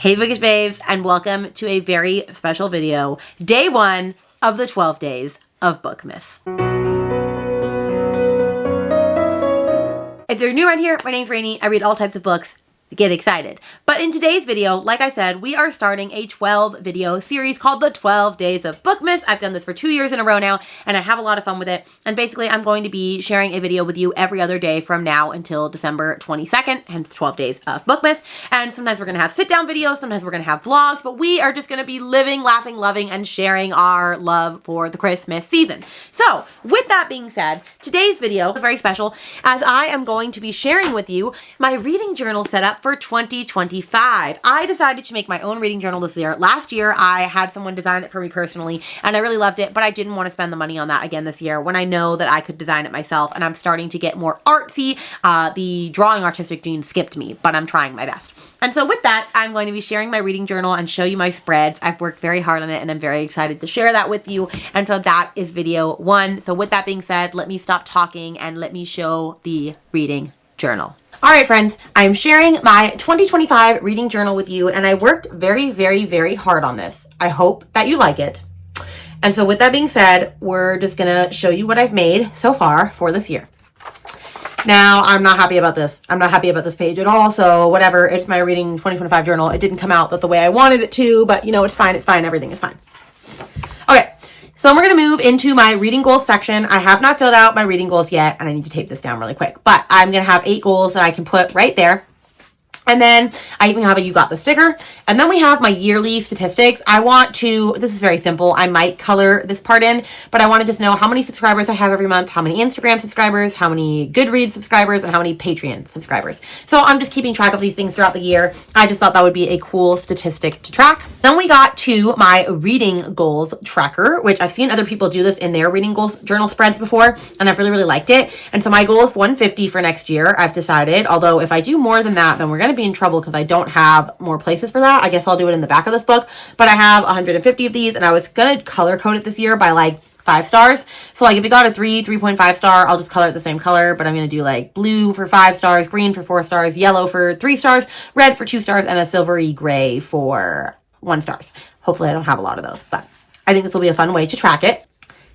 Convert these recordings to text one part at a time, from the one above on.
Hey Bookish Babes, and welcome to a very special video, day 1 of the 12 days of Bookmas. If you're new around here, my name's Rainy. I read all types of books. Get excited. But in today's video, like I said, we are starting a 12 video series called the 12 Days of Bookmas. I've done this for 2 years in a row now, and I have a lot of fun with it. And basically, I'm going to be sharing a video with you every other day from now until December 22nd, hence 12 Days of Bookmas. And sometimes we're going to have sit-down videos, sometimes we're going to have vlogs, but we are just going to be living, laughing, loving, and sharing our love for the Christmas season. So, with that being said, today's video is very special as I am going to be sharing with you my reading journal setup for 2025. I decided to make my own reading journal this year. Last year, I had someone design it for me personally, and I really loved it, but I didn't want to spend the money on that again this year when I know that I could design it myself, and I'm starting to get more artsy. The drawing artistic gene skipped me, but I'm trying my best. And so with that, I'm going to be sharing my reading journal and show you my spreads. I've worked very hard on it, and I'm very excited to share that with you. And so that is video 1. So with that being said, let me stop talking and let me show the reading journal. All right, friends, I'm sharing my 2025 reading journal with you, and I worked very, very, very hard on this. I hope that you like it. And so with that being said, we're just gonna show you what I've made so far for this year. Now, I'm not happy about this. I'm not happy about this page at all, so whatever. It's my reading 2025 journal. It didn't come out the way I wanted it to, but you know, it's fine. It's fine. Everything is fine. Okay. So we're going to move into my reading goals section. I have not filled out my reading goals yet, and I need to tape this down really quick. But I'm going to have 8 goals that I can put right there. And then I even have a You Got the sticker. And then we have my yearly statistics. I want to, this is very simple. I might color this part in, but I want to just know how many subscribers I have every month, how many Instagram subscribers, how many Goodreads subscribers, and how many Patreon subscribers. So I'm just keeping track of these things throughout the year. I just thought that would be a cool statistic to track. Then we got to my reading goals tracker, which I've seen other people do this in their reading goals journal spreads before, and I've really, really liked it. And so my goal is 150 for next year, I've decided. Although if I do more than that, then we're going to be in trouble because I don't have more places for that. I guess I'll do it in the back of this book, but I have 150 of these, and I was gonna color code it this year by like 5 stars. So like if it got a 3.5 star, I'll just color it the same color, but I'm gonna do like blue for 5 stars, green for 4 stars, yellow for 3 stars, red for 2 stars, and a silvery gray for 1 star. Hopefully I don't have a lot of those, but I think this will be a fun way to track it.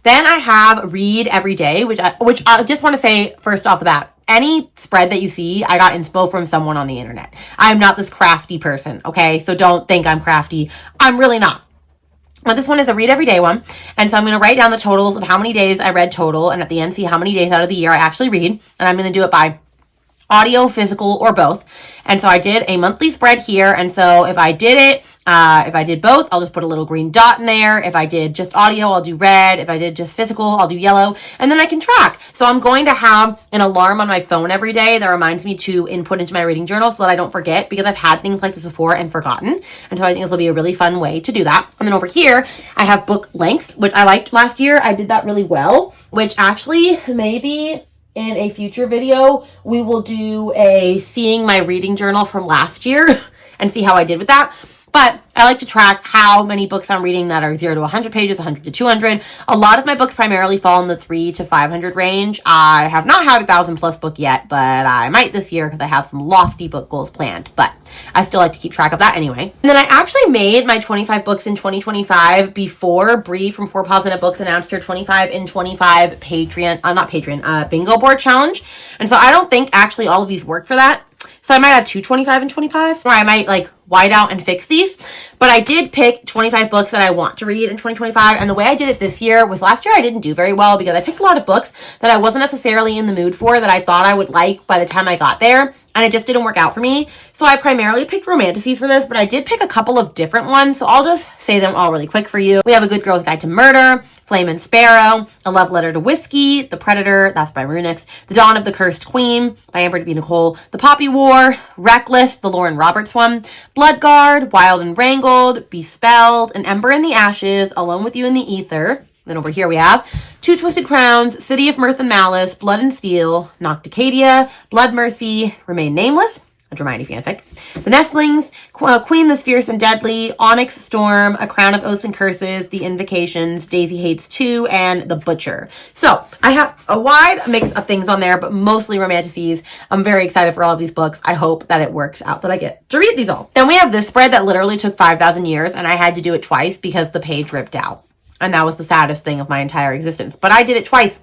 Then I have read every day, which I just want to say first off the bat, any spread that you see, I got inspo from someone on the internet. I'm not this crafty person, okay? So don't think I'm crafty. I'm really not. But this one is a read every day one. And so I'm going to write down the totals of how many days I read total, and at the end see how many days out of the year I actually read. And I'm going to do it by audio, physical, or both. And so I did a monthly spread here. And so if I did it, if I did both, I'll just put a little green dot in there. If I did just audio, I'll do red. If I did just physical, I'll do yellow. And then I can track. So I'm going to have an alarm on my phone every day that reminds me to input into my reading journal so that I don't forget, because I've had things like this before and forgotten. And so I think this will be a really fun way to do that. And then over here, I have book lengths, which I liked last year. I did that really well, which actually maybe in a future video, we will do a seeing my reading journal from last year and see how I did with that. But I like to track how many books I'm reading that are 0 to 100 pages, 100 to 200. A lot of my books primarily fall in the 300 to 500 range. I have not had a 1,000+ book yet, but I might this year because I have some lofty book goals planned. But I still like to keep track of that anyway. And then I actually made my 25 books in 2025 before Bree from 4 Positive Books announced her 25 in 25 bingo board challenge. And so I don't think actually all of these work for that. So I might have 2 25 and 25, or I might like white out and fix these. But I did pick 25 books that I want to read in 2025. And the way I did it this year was last year I didn't do very well because I picked a lot of books that I wasn't necessarily in the mood for, that I thought I would like by the time I got there. And it just didn't work out for me. So I primarily picked romanticies for this, but I did pick a couple of different ones. So I'll just say them all really quick for you. We have A Good Girl's Guide to Murder, Flame and Sparrow, A Love Letter to Whiskey, The Predator, that's by Runix, The Dawn of the Cursed Queen by Amber B. Nicole, The Poppy War, Reckless, the Lauren Roberts one, Bloodguard, Wild and Wrangled, Bespelled, An Ember in the Ashes, Alone with You in the Ether. Then over here we have Two Twisted Crowns, City of Mirth and Malice, Blood and Steel, Nocticadia, Blood Mercy, Remain Nameless, a Hermione fanfic. The Nestlings, Queen the Fierce and Deadly, Onyx Storm, A Crown of Oaths and Curses, The Invocations, Daisy Hates 2, and The Butcher. So I have a wide mix of things on there, but mostly romanticies. I'm very excited for all of these books. I hope that it works out that I get to read these all. Then we have this spread that literally took 5,000 years, and I had to do it twice because the page ripped out. And that was the saddest thing of my entire existence. But I did it twice.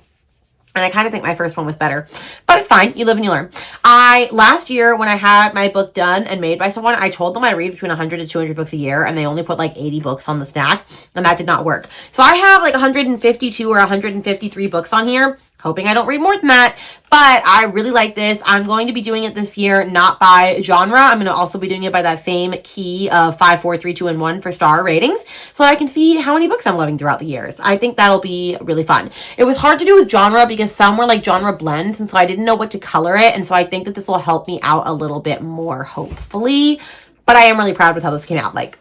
And I kind of think my first one was better. But it's fine. You live and you learn. Last year, when I had my book done and made by someone, I told them I read between 100 to 200 books a year. And they only put like 80 books on the stack. And that did not work. So I have like 152 or 153 books on here. Hoping I don't read more than that, but I really like this. I'm going to be doing it this year, not by genre. I'm going to also be doing it by that same key of 5, 4, 3, 2, and 1 for star ratings, so I can see how many books I'm loving throughout the years. I think that'll be really fun. It was hard to do with genre because some were like genre blends, and so I didn't know what to color it, and so I think that this will help me out a little bit more, hopefully. But I am really proud with how this came out. Like,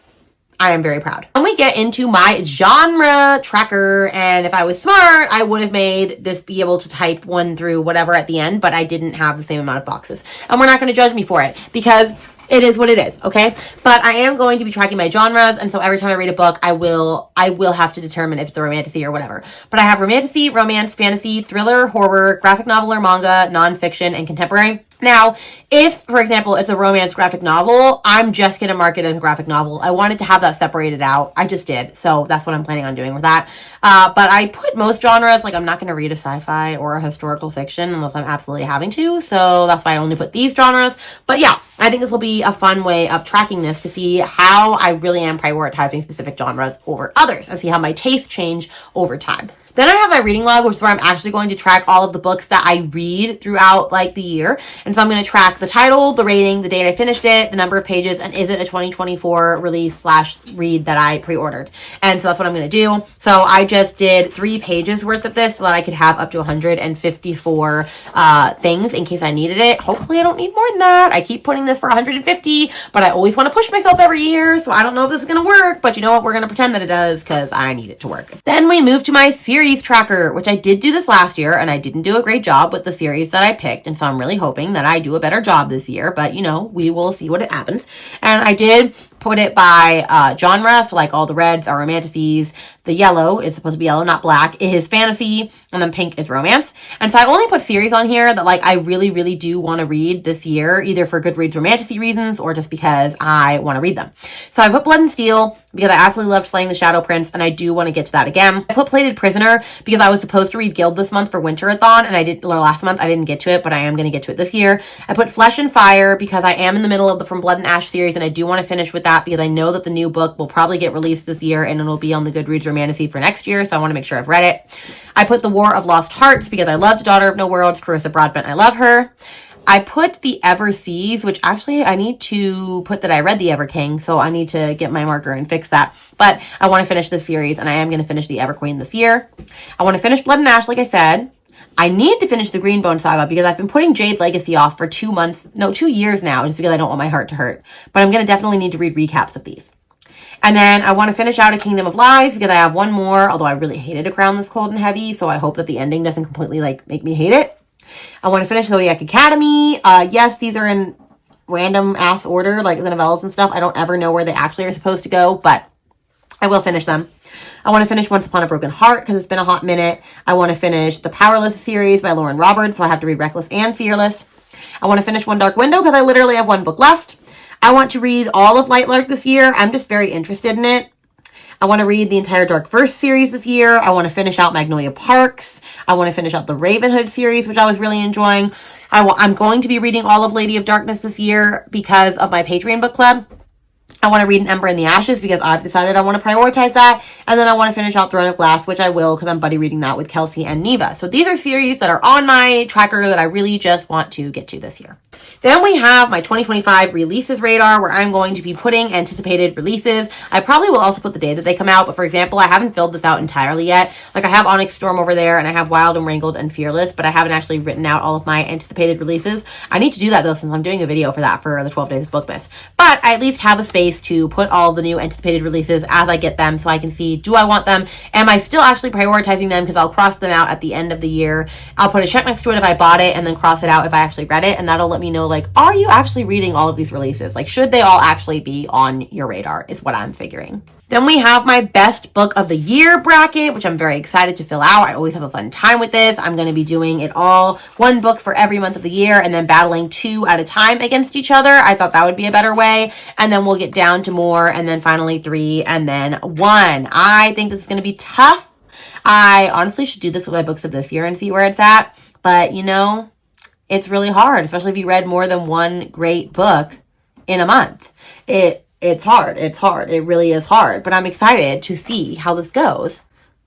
I am very proud. When we get into my genre tracker, and if I was smart, I would have made this be able to type 1 through whatever at the end, but I didn't have the same amount of boxes. And we're not going to judge me for it because it is what it is, okay? But I am going to be tracking my genres, and so every time I read a book, I will have to determine if it's a romantasy or whatever. But I have romantasy, romance, fantasy, thriller, horror, graphic novel or manga, nonfiction, and contemporary. Now, if, for example, it's a romance graphic novel, I'm just going to mark it as a graphic novel. I wanted to have that separated out. I just did. So that's what I'm planning on doing with that. But I put most genres, like I'm not going to read a sci-fi or a historical fiction unless I'm absolutely having to. So that's why I only put these genres. But yeah, I think this will be a fun way of tracking this to see how I really am prioritizing specific genres over others and see how my tastes change over time. Then I have my reading log, which is where I'm actually going to track all of the books that I read throughout like the year. And so I'm going to track the title, the rating, the date I finished it, the number of pages, and is it a 2024 release / read that I pre-ordered. And so that's what I'm going to do. So I just did 3 pages worth of this so that I could have up to 154 things in case I needed it. Hopefully I don't need more than that. I keep putting this for 150, but I always want to push myself every year. So I don't know if this is going to work, but you know what? We're going to pretend that it does because I need it to work. Then we move to my series tracker, which I did do this last year, and I didn't do a great job with the series that I picked, and so I'm really hoping that I do a better job this year, but you know, we will see what happens. And I did put it by genre, so like all the reds are romanticies, the yellow is supposed to be yellow, not black, is fantasy, and then pink is romance. And so I only put series on here that like I really, really do want to read this year, either for Goodreads romantasy reasons or just because I want to read them. So I put Blood and Steel because I absolutely loved Slaying the Shadow Prince, and I do want to get to that again. I put Plated Prisoner because I was supposed to read Guild this month for Winterathon, and last month I didn't get to it, but I am going to get to it this year. I put Flesh and Fire because I am in the middle of the From Blood and Ash series, and I do want to finish with that because I know that the new book will probably get released this year, and it'll be on the Goodreads romantasy for next year, so I want to make sure I've read it. I put The War of Lost Hearts because I loved Daughter of No Worlds, Carissa Broadbent, I love her. I put The Ever Seas, which actually I need to put that I read The Ever King, so I need to get my marker and fix that. But I want to finish this series, and I am going to finish The Ever Queen this year. I want to finish Blood and Ash, like I said. I need to finish the Greenbone Saga because I've been putting Jade Legacy off for 2 years now, just because I don't want my heart to hurt. But I'm going to definitely need to read recaps of these. And then I want to finish out A Kingdom of Lies because I have one more, although I really hated A Crown This Cold and Heavy, so I hope that the ending doesn't completely like make me hate it. I want to finish Zodiac Academy. Yes, these are in random ass order, like the novellas and stuff. I don't ever know where they actually are supposed to go, but I will finish them. I want to finish Once Upon a Broken Heart because it's been a hot minute. I want to finish the Powerless series by Lauren Roberts, so I have to read Reckless and Fearless. I want to finish One Dark Window because I literally have one book left. I want to read all of Lightlark this year. I'm just very interested in it. I want to read the entire Dark Verse series this year. I want to finish out Magnolia Parks. I want to finish out the Ravenhood series, which I was really enjoying. I'm going to be reading all of Lady of Darkness this year because of my Patreon book club. I want to read An Ember in the Ashes because I've decided I want to prioritize that. And then I want to finish out Throne of Glass, which I will because I'm buddy reading that with Kelsey and Neva. So these are series that are on my tracker that I really just want to get to this year. Then we have my 2025 releases radar where I'm going to be putting anticipated releases. I probably will also put the day that they come out, but for example, I haven't filled this out entirely yet. Like I have Onyx Storm over there and I have Wild and Wrangled and Fearless, but I haven't actually written out all of my anticipated releases. I need to do that though since I'm doing a video for that for the 12 Days of Bookmas. But I at least have a space space to put all the new anticipated releases as I get them so I can see, do I want them? Am I still actually prioritizing them? Because I'll cross them out at the end of the year. I'll put a check next to it if I bought it and then cross it out if I actually read it. And that'll let me know, like, are you actually reading all of these releases? Like, should they all actually be on your radar is what I'm figuring. Then we have my best book of the year bracket, which I'm very excited to fill out. I always have a fun time with this. I'm going to be doing it all, one book for every month of the year, and then battling 2 at a time against each other. I thought that would be a better way. And then we'll get down to more, and then finally 3, and then 1. I think this is going to be tough. I honestly should do this with my books of this year and see where it's at. But, you know, it's really hard, especially if you read more than one great book in a month. It's hard. It's hard. It really is hard. But I'm excited to see how this goes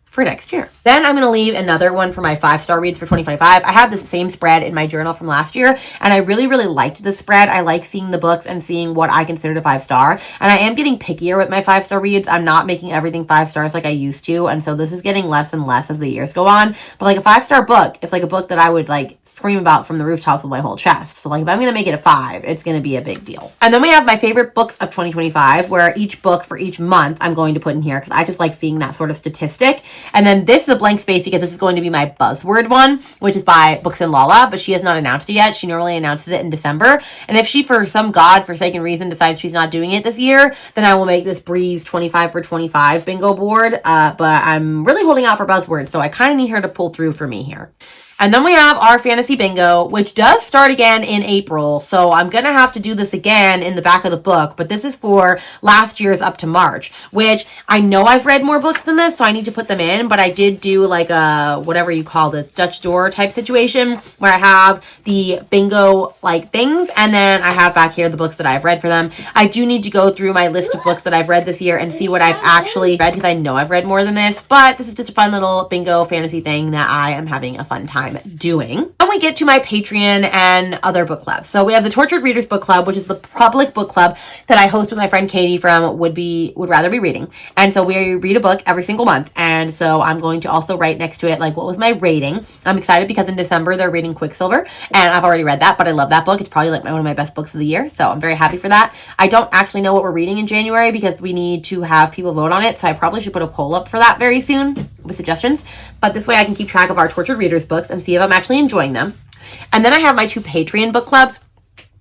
for next year. Then I'm going to leave another one for my 5-star reads for 2025. I have the same spread in my journal from last year, and I really, really liked the spread. I like seeing the books and seeing what I considered a 5-star, and I am getting pickier with my 5-star reads. I'm not making everything 5 stars like I used to, and so this is getting less and less as the years go on. But like a 5-star book, it's like a book that I would like scream about from the rooftops with my whole chest. So like if I'm going to make it a 5, it's going to be a big deal. And then we have my favorite books of 2025, where each book for each month I'm going to put in here because I just like seeing that sort of statistic. And then this is a blank space because this is going to be my buzzword one, which is by Books and Lala, but she has not announced it yet. She normally announces it in December. And if she, for some godforsaken reason, decides she's not doing it this year, then I will make this Breeze 25 for 25 bingo board. But I'm really holding out for buzzwords, so I kind of need her to pull through for me here. And then we have our fantasy bingo, which does start again in April. So I'm going to have to do this again in the back of the book. But this is for last year's up to March, which I know I've read more books than this, so I need to put them in. But I did do like a, whatever you call this, Dutch door type situation where I have the bingo like things. And then I have back here the books that I've read for them. I do need to go through my list of books that I've read this year and see what I've actually read, because I know I've read more than this. But this is just a fun little bingo fantasy thing that I am having a fun time doing. And we get to my Patreon and other book clubs. So we have the Tortured Readers Book Club, which is the public book club that I host with my friend Katy from Would Rather Be Reading. And so we read a book every single month. And so I'm going to also write next to it, like, what was my rating? I'm excited because in December they're reading Quicksilver, and I've already read that, but I love that book. It's probably like one of my best books of the year. So I'm very happy for that. I don't actually know what we're reading in January because we need to have people vote on it. So I probably should put a poll up for that very soon with suggestions. But this way I can keep track of our Tortured Readers books and see if I'm actually enjoying them. And then I have my 2 Patreon book clubs,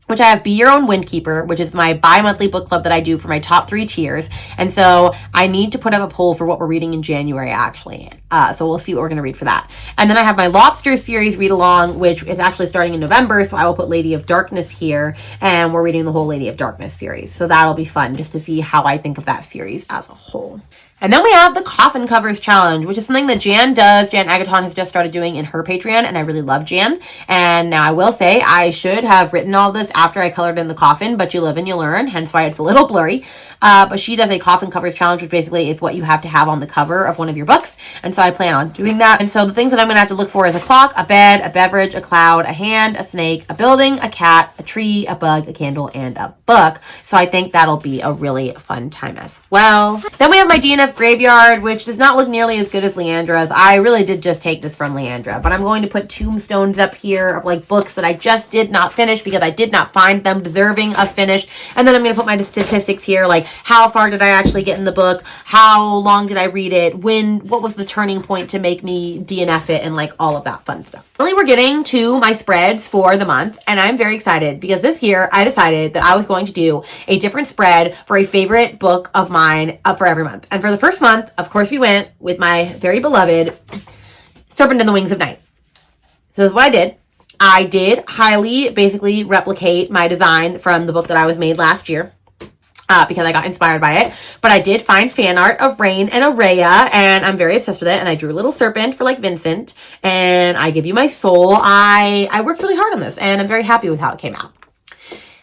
which I have Be Your Own Windkeeper, which is my bi-monthly book club that I do for my top 3 tiers. And so I need to put up a poll for what we're reading in January, actually. So we'll see what we're going to read for that. And then I have my Lobster series read along, which is actually starting in November. So I will put Lady of Darkness here, and we're reading the whole Lady of Darkness series. So that'll be fun just to see how I think of that series as a whole. And then we have the Coffin Covers Challenge, which is something that Jan does. Jan Agaton has just started doing in her Patreon, and I really love Jan. And now I will say I should have written all this after I colored in the coffin, but you live and you learn, hence why it's a little blurry. But she does a Coffin Covers Challenge, which basically is what you have to have on the cover of one of your books. And so I plan on doing that. And so the things that I'm going to have to look for is a clock, a bed, a beverage, a cloud, a hand, a snake, a building, a cat, a tree, a bug, a candle, and a book. So I think that'll be a really fun time as well. Then we have my DNF Graveyard, which does not look nearly as good as Leandra's. I really did just take this from Leandra, but I'm going to put tombstones up here of like books that I just did not finish because I did not find them deserving of finish. And then I'm going to put my statistics here, like how far did I actually get in the book? How long did I read it? What was the turning point to make me DNF it, and like all of that fun stuff. Finally, we're getting to my spreads for the month, and I'm very excited because this year I decided that I was going to do a different spread for a favorite book of mine for every month. And for the first month, of course, we went with my very beloved Serpent and the Wings of Night. So this is what I did. I did highly basically replicate my design from the book that I was made last year. Because I got inspired by it. But I did find fan art of Rain and Araya, and I'm very obsessed with it. And I drew a little serpent for like Vincent, and I give you my soul. I worked really hard on this, and I'm very happy with how it came out.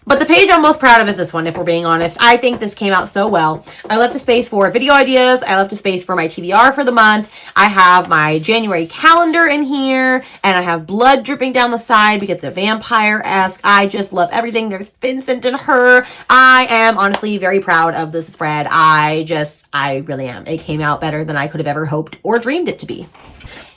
But the page I'm most proud of is this one, if we're being honest. I think this came out so well. I left a space for video ideas. I left a space for my TBR for the month. I have my January calendar in here, and I have blood dripping down the side because it's vampire-esque. I just love everything. There's Vincent and her. I am honestly very proud of this spread. I really am. It came out better than I could have ever hoped or dreamed it to be.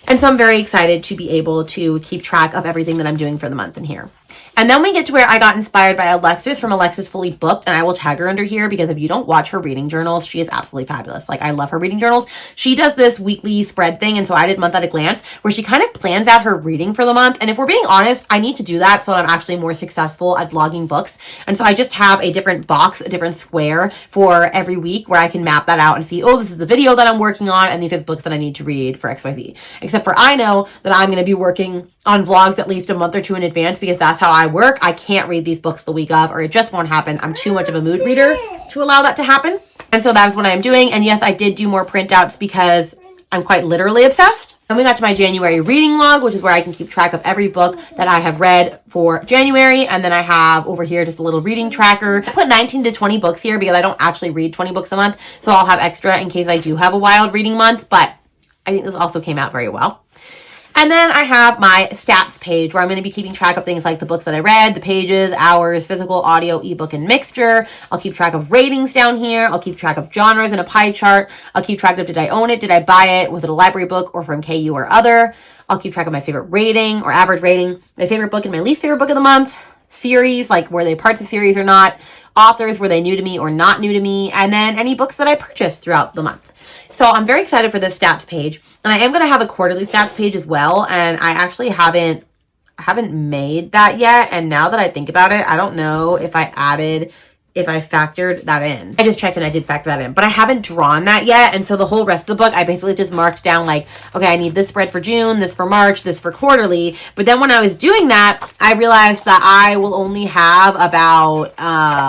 And so I'm very excited to be able to keep track of everything that I'm doing for the month in here. And then we get to where I got inspired by Alexis from Alexis Fully Booked, and I will tag her under here because if you don't watch her reading journals, she is absolutely fabulous. Like, I love her reading journals. She does this weekly spread thing, and so I did Month at a Glance, where she kind of plans out her reading for the month. And if we're being honest, I need to do that so I'm actually more successful at vlogging books. And so I just have a different box, a different square for every week where I can map that out and see, oh, this is the video that I'm working on, and these are the books that I need to read for XYZ. Except for I know that I'm going to be working on vlogs at least a month or two in advance because that's how I work. I can't read these books the week of, or it just won't happen. I'm too much of a mood reader to allow that to happen. And so that's what I'm doing. And yes, I did do more printouts because I'm quite literally obsessed. And we got to my January reading log, which is where I can keep track of every book that I have read for January. And then I have over here just a little reading tracker. I put 19 to 20 books here because I don't actually read 20 books a month. So I'll have extra in case I do have a wild reading month. But I think this also came out very well. And then I have my stats page where I'm going to be keeping track of things like the books that I read, the pages, hours, physical, audio, ebook, and mixture. I'll keep track of ratings down here. I'll keep track of genres in a pie chart. I'll keep track of, did I own it? Did I buy it? Was it a library book or from KU or other? I'll keep track of my favorite rating or average rating, my favorite book and my least favorite book of the month, series, like were they parts of series or not, authors, were they new to me or not new to me, and then any books that I purchased throughout the month. So I'm very excited for this stats page, and I am going to have a quarterly stats page as well, and I actually haven't made that yet, and now that I think about it, I don't know if I factored that in. I just checked and I did factor that in, but I haven't drawn that yet, and so the whole rest of the book, I basically just marked down like, okay, I need this spread for June, this for March, this for quarterly, but then when I was doing that, I realized that I will only have about,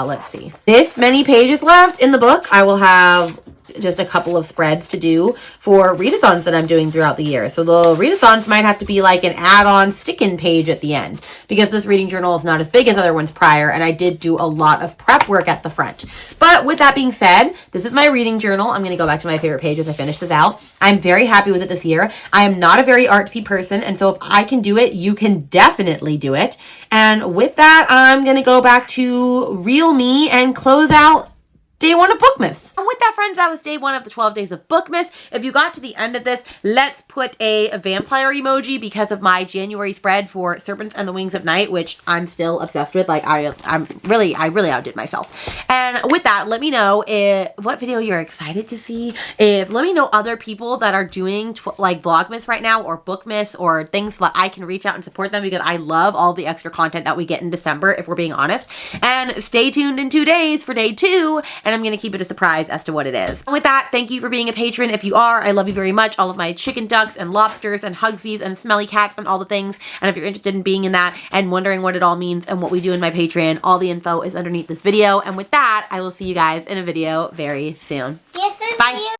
let's see, this many pages left in the book. I will have just a couple of spreads to do for readathons that I'm doing throughout the year. So the readathons might have to be like an add-on stick-in page at the end because this reading journal is not as big as other ones prior, and I did do a lot of prep work at the front. But with that being said, this is my reading journal. I'm going to go back to my favorite page as I finish this out. I'm very happy with it this year. I am not a very artsy person, and so if I can do it, you can definitely do it. And with that, I'm going to go back to real me and close out day one of Bookmas. And with that, friends, that was day one of the 12 days of Bookmas. If you got to the end of this, let's put a vampire emoji because of my January spread for Serpents and the Wings of Night, which I'm still obsessed with. Like, I really outdid myself. And with that, let me know what video you're excited to see. Let me know other people that are doing like Vlogmas right now or Bookmas or things so that I can reach out and support them because I love all the extra content that we get in December, if we're being honest. And stay tuned in 2 days for day 2. And I'm going to keep it a surprise as to what it is. And with that, thank you for being a patron. If you are, I love you very much. All of my chicken ducks and lobsters and hugsies and smelly cats and all the things. And if you're interested in being in that and wondering what it all means and what we do in my Patreon, all the info is underneath this video. And with that, I will see you guys in a video very soon. Yes, bye.